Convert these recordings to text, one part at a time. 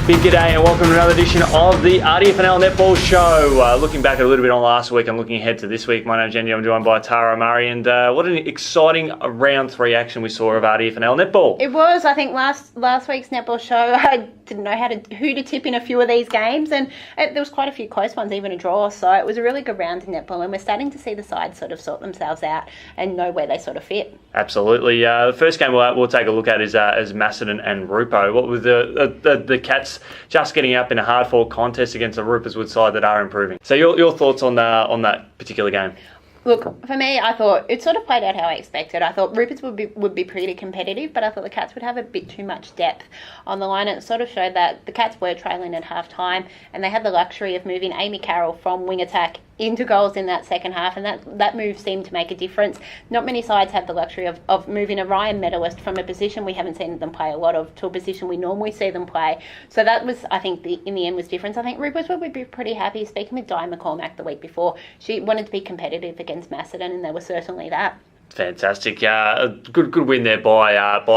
Big g'day and welcome to another edition of the RDFNL Netball Show. Looking back a little bit on last week and looking ahead to this week, my name's Andy, I'm joined by Tara Murray, and what an exciting round 3 action we saw of RDFNL Netball. It was, I think, last week's netball show, I didn't know who to tip in a few of these games, and there was quite a few close ones, even a draw, so it was a really good round in netball, and we're starting to see the sides sort of sort themselves out and know where they sort of fit. Absolutely. The first game we'll take a look at is Macedon and Rupo. What was the Cats just getting up in a hard-fought contest against the Ruperswood side that are improving? So your thoughts on that particular game? Look, for me, I thought it sort of played out how I expected. I thought Rupert's would be pretty competitive, but I thought the Cats would have a bit too much depth on the line. It sort of showed that the Cats were trailing at half-time, and they had the luxury of moving Amy Carroll from wing attack into goals in that second half, and that move seemed to make a difference. Not many sides have the luxury of moving a Ryan medalist from a position we haven't seen them play a lot of to a position we normally see them play. So that was, I think, in the end was different. I think Rupert would be pretty happy. Speaking with Di McCormack the week before, she wanted to be competitive against Macedon, and they were certainly that. Fantastic. A good win there by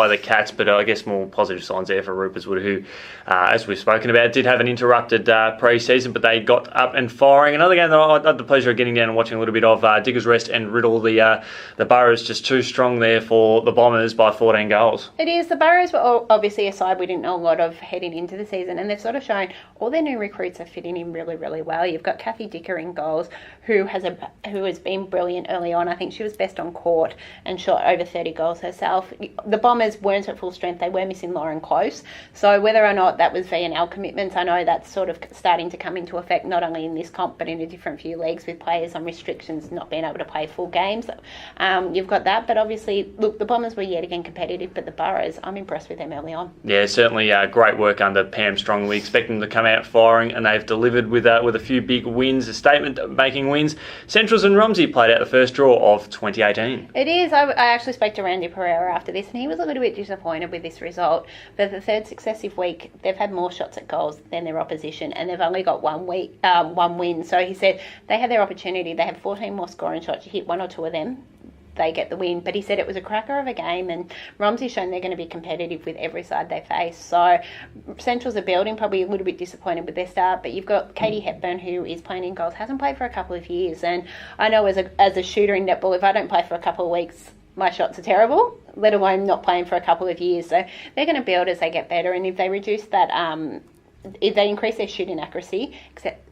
the Cats, but I guess more positive signs there for Ruperswood, who, as we've spoken about, did have an interrupted pre-season, but they got up and firing. Another game that I had the pleasure of getting down and watching a little bit of, Diggers Rest and Riddle. The Burrows just too strong there for the Bombers by 14 goals. It is. The Burrows were obviously a side we didn't know a lot of heading into the season, and they've sort of shown all their new recruits are fitting in really, really well. You've got Kathy Dicker in goals, who has been brilliant early on. I think she was best on court and shot over 30 goals herself. The Bombers weren't at full strength. They were missing Lauren Close. So whether or not that was VNL commitments, I know that's sort of starting to come into effect, not only in this comp, but in a different few leagues with players on restrictions not being able to play full games. You've got that, but obviously, look, the Bombers were yet again competitive, but the Burrows, I'm impressed with them early on. Yeah, certainly great work under Pam Strong. We expect them to come out firing, and they've delivered with a few big wins, statement-making wins. Centrals and Rumsey played out the first draw of 2018. It is. I actually spoke to Randy Pereira after this, and he was a little bit disappointed with this result. For the third successive week, they've had more shots at goals than their opposition, and they've only got one win. So he said they had their opportunity. They had 14 more scoring shots. You hit one or two of them, they get the win. But he said it was a cracker of a game, and Rumsey's shown they're going to be competitive with every side they face. So Centrals are building, probably a little bit disappointed with their start, but you've got Katie Hepburn, who is playing in goals, hasn't played for a couple of years, and I know as a shooter in netball, if I don't play for a couple of weeks, my shots are terrible, let alone not playing for a couple of years. So they're going to build as they get better, and if they reduce that, if they increase their shooting accuracy,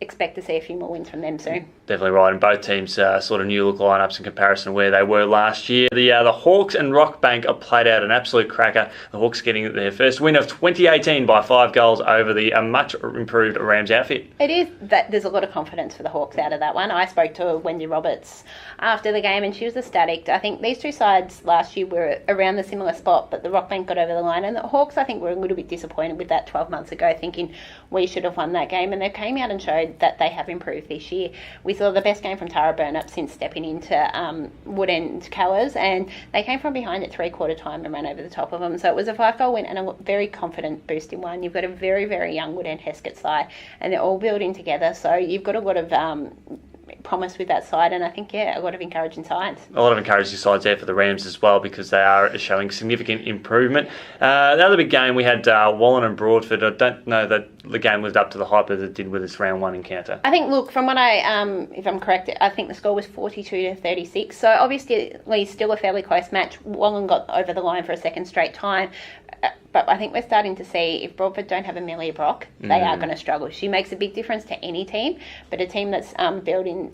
expect to see a few more wins from them soon. Definitely right, and both teams sort of new look lineups in comparison to where they were last year. The Hawks and Rockbank are played out an absolute cracker. The Hawks getting their first win of 2018 by 5 goals over the much improved Rams outfit. It is that there's a lot of confidence for the Hawks out of that one. I spoke to Wendy Roberts after the game, and she was ecstatic. I think these two sides last year were around the similar spot, but the Rockbank got over the line, and the Hawks, I think, were a little bit disappointed with that 12 months ago, thinking we should have won that game, and they came out and showed that they have improved this year. We saw the best game from Tara Burnup since stepping into Wood End Colours, and they came from behind at 3/4 time and ran over the top of them. So it was a 5-goal win and a very confident boost in one. You've got a very, very young Wood End Heskett side, and they're all building together. So you've got a lot of promise with that side, and I think, a lot of encouraging signs. A lot of encouraging signs there for the Rams as well, because they are showing significant improvement. The other big game, we had Wallen and Broadford. I don't know that the game lived up to the hype that it did with its round 1 encounter. I think, look, from what if I'm correct, I think the score was 42-36, so obviously still a fairly close match. Wallen got over the line for a second straight time, but I think we're starting to see if Broadford don't have Amelia Brock, they are going to struggle. She makes a big difference to any team, but a team that's building,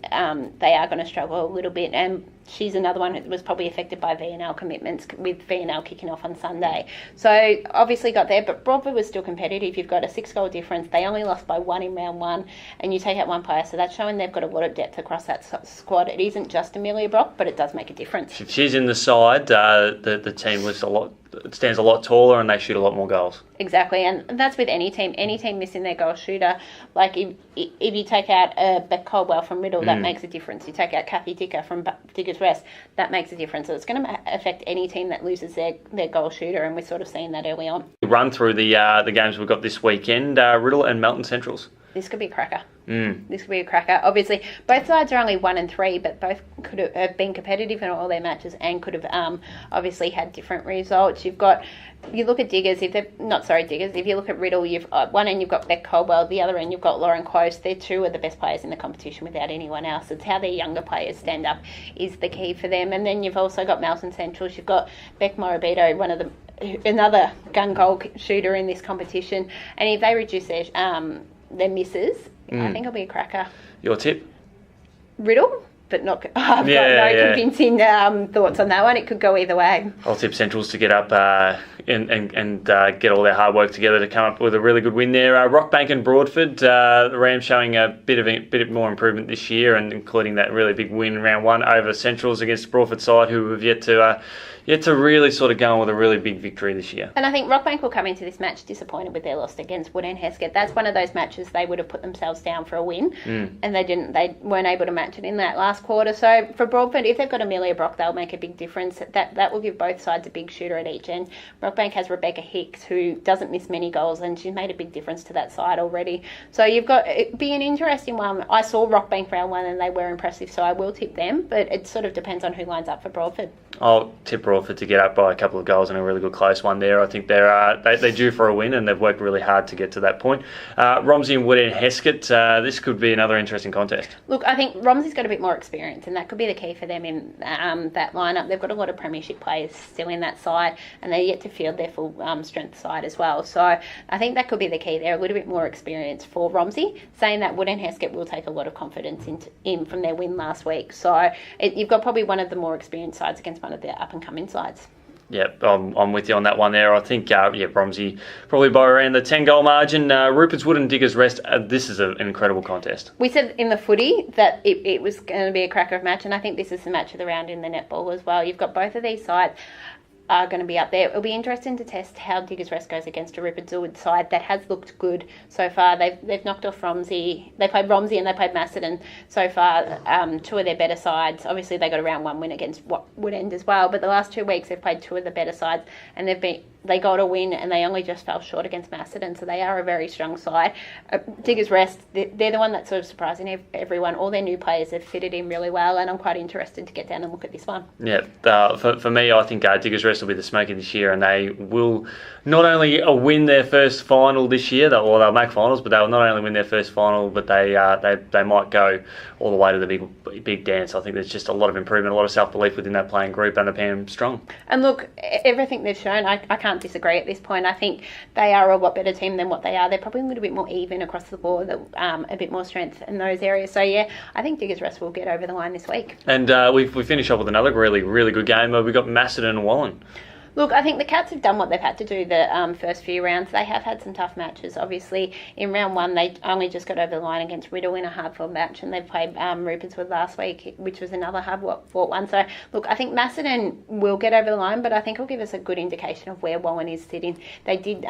they are going to struggle a little bit. And she's another one that was probably affected by VNL commitments, with VNL kicking off on Sunday. So obviously got there, but Broadford was still competitive. You've got a 6-goal difference. They only lost by 1 in round 1, and you take out one player, so that's showing they've got a lot of depth across that squad. It isn't just Amelia Brock, but it does make a difference. If she's in the side, the team was stands a lot taller, and they shoot a lot more goals. Exactly, and that's with any team missing their goal shooter. Like if you take out Beck Caldwell from Riddle, that makes a difference. You take out Kathy Dicker from Diggers Rest, that makes a difference. So it's going to affect any team that loses their goal shooter, and we're sort of seeing that early on. Run through the games we've got this weekend. Riddle and Melton Centrals. This could be a cracker. This could be a cracker. Obviously, both sides are only 1 and 3, but both could have been competitive in all their matches and could have obviously had different results. You look at Diggers, if you look at Riddle, one end you've got Beck Caldwell, the other end you've got Lauren Close. They're two of the best players in the competition without anyone else. It's how their younger players stand up is the key for them. And then you've also got Melton Centrals. You've got Beck Morabito, another gun goal shooter in this competition. And if they reduce their misses, I think it'll be a cracker. Your tip? Riddle? But I've got no convincing thoughts on that one. It could go either way. I'll tip Centrals to get up and get all their hard work together to come up with a really good win there. Rockbank and Broadford, the Rams showing a bit more improvement this year, and including that really big win round 1 over Centrals against Broadford side, who have yet to really sort of go on with a really big victory this year. And I think Rockbank will come into this match disappointed with their loss against Wood End Heskett. That's one of those matches they would have put themselves down for a win, and they didn't. They weren't able to match it in that last quarter. So for Broadford, if they've got Amelia Brock, they'll make a big difference. That will give both sides a big shooter at each end. Rockbank has Rebecca Hicks, who doesn't miss many goals, and she's made a big difference to that side already. So it'd be an interesting one. I saw Rockbank round 1 and they were impressive, so I will tip them, but it sort of depends on who lines up for Broadford. I'll tip Broadford to get up by a couple of goals and a really good close one there. I think they're due for a win, and they've worked really hard to get to that point. Romsey and Wood End Heskett, this could be another interesting contest. Look, I think Romsey's got a bit more experience, and that could be the key for them in that lineup. They've got a lot of premiership players still in that side, and they're yet to field their full strength side as well. So I think that could be the key there, a little bit more experience for Romsey. Saying that, Wood End Heskett will take a lot of confidence in from their win last week. So you've got probably one of the more experienced sides against one of the up-and-coming sides. Yep, I'm with you on that one there. I think, Romsey probably by around the 10-goal margin. Rupert's Wood and Diggers Rest, this is an incredible contest. We said in the footy that it was going to be a cracker of match, and I think this is the match of the round in the netball as well. You've got both of these sides are going to be up there. It'll be interesting to test how Diggers Rest goes against a Rupert Wood side that has looked good so far. They've knocked off Romsey. They played Romsey and they played Macedon so far, two of their better sides. Obviously, they got a round 1 win against Wood End as well, but the last 2 weeks they've played two of the better sides, and they got a win, and they only just fell short against Macedon, so they are a very strong side. Diggers Rest, they're the one that's sort of surprising everyone. All their new players have fitted in really well, and I'm quite interested to get down and look at this one. Yeah, for me, I think Diggers Rest will be the smoky this year, and they will not only win their first final this year, they'll make finals, but they'll not only win their first final, but they might go all the way to the big dance. I think there's just a lot of improvement, a lot of self-belief within that playing group, and they're playing strong. And look, everything they've shown, I can't disagree at this point. I think they are a lot better team than what they are. They're probably a little bit more even across the board, a bit more strength in those areas. So yeah, I think Diggers Rest will get over the line this week. And we finish up with another really, really good game. We've got Macedon and Wallen. Look, I think the Cats have done what they've had to do the first few rounds. They have had some tough matches. Obviously, in round 1, they only just got over the line against Riddle in a hard-fought match, and they played Rupert's Wood last week, which was another hard-fought one. So, look, I think Macedon will get over the line, but I think it'll give us a good indication of where Wallen is sitting. They did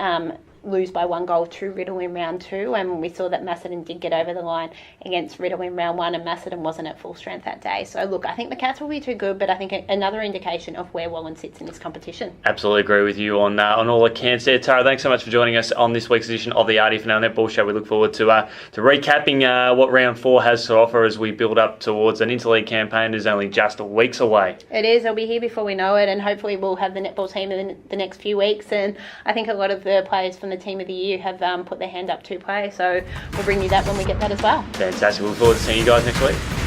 lose by 1 goal to Riddle in round 2, and we saw that Macedon did get over the line against Riddle in round 1, and Macedon wasn't at full strength that day. So look, I think the Cats will be too good, but I think another indication of where Wallen sits in this competition. Absolutely agree with you on all accounts there. Tara, thanks so much for joining us on this week's edition of the RDFNL Netball Show. We look forward to recapping what round 4 has to offer as we build up towards an interleague campaign that is only just weeks away. It is. It'll be here before we know it, and hopefully we'll have the netball team in the next few weeks, and I think a lot of the players from the team of the year have put their hand up to play, so we'll bring you that when we get that as well. Fantastic. We look forward to seeing you guys next week.